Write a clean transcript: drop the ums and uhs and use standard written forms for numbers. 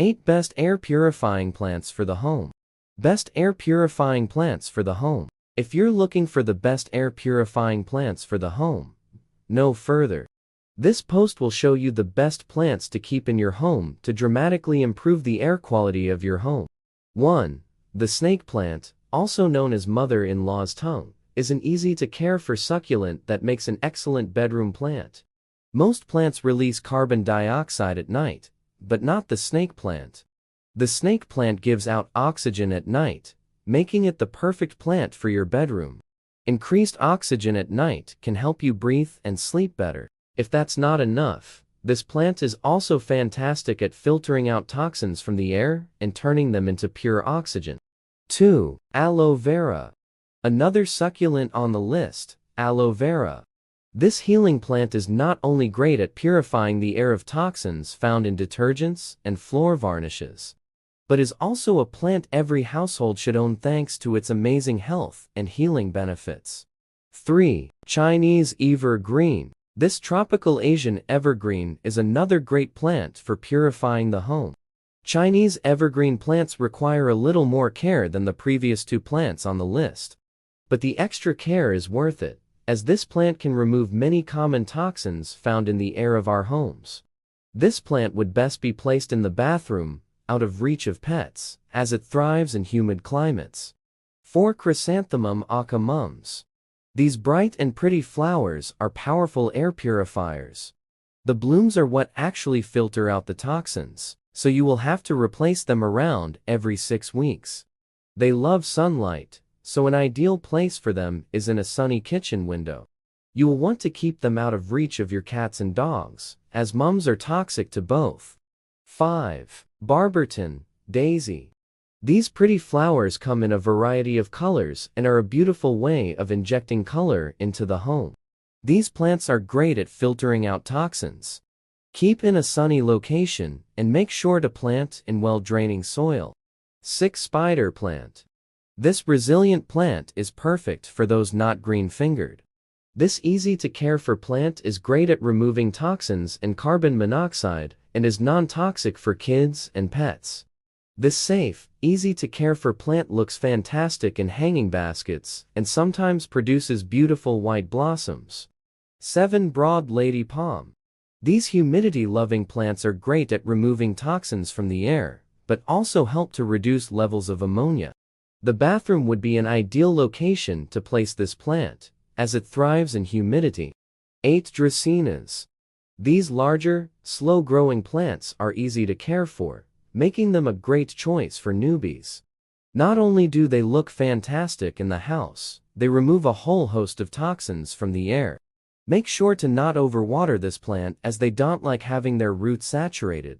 8 Best Air Purifying Plants for the Home. Best Air Purifying Plants for the Home. If you're looking for the best air purifying plants for the home, no further. This post will show you the best plants to keep in your home to dramatically improve the air quality of your home. 1. The snake plant, also known as mother-in-law's tongue, is an easy-to-care-for succulent that makes an excellent bedroom plant. Most plants release carbon dioxide at night, but not the snake plant. The snake plant gives out oxygen at night, making it the perfect plant for your bedroom. Increased oxygen at night can help you breathe and sleep better. If that's not enough, this plant is also fantastic at filtering out toxins from the air and turning them into pure oxygen. 2. Aloe vera. Another succulent on the list, aloe vera. This healing plant is not only great at purifying the air of toxins found in detergents and floor varnishes, but is also a plant every household should own thanks to its amazing health and healing benefits. 3. Chinese evergreen. This tropical Asian evergreen is another great plant for purifying the home. Chinese evergreen plants require a little more care than the previous 2 plants on the list, but the extra care is worth it, as this plant can remove many common toxins found in the air of our homes. This plant would best be placed in the bathroom, out of reach of pets, as it thrives in humid climates. 4. Chrysanthemum aucamums. These bright and pretty flowers are powerful air purifiers. The blooms are what actually filter out the toxins, so you will have to replace them around every 6 weeks. They love sunlight, so an ideal place for them is in a sunny kitchen window. You will want to keep them out of reach of your cats and dogs, as mums are toxic to both. 5. Barberton, daisy. These pretty flowers come in a variety of colors and are a beautiful way of injecting color into the home. These plants are great at filtering out toxins. Keep in a sunny location and make sure to plant in well-draining soil. 6. Spider plant. This resilient plant is perfect for those not green-fingered. This easy-to-care-for plant is great at removing toxins and carbon monoxide and is non-toxic for kids and pets. This safe, easy-to-care-for plant looks fantastic in hanging baskets and sometimes produces beautiful white blossoms. 7. Broad lady palm. These humidity-loving plants are great at removing toxins from the air, but also help to reduce levels of ammonia. The bathroom would be an ideal location to place this plant, as it thrives in humidity. 8. Dracaenas. These larger, slow-growing plants are easy to care for, making them a great choice for newbies. Not only do they look fantastic in the house, they remove a whole host of toxins from the air. Make sure to not overwater this plant as they don't like having their roots saturated.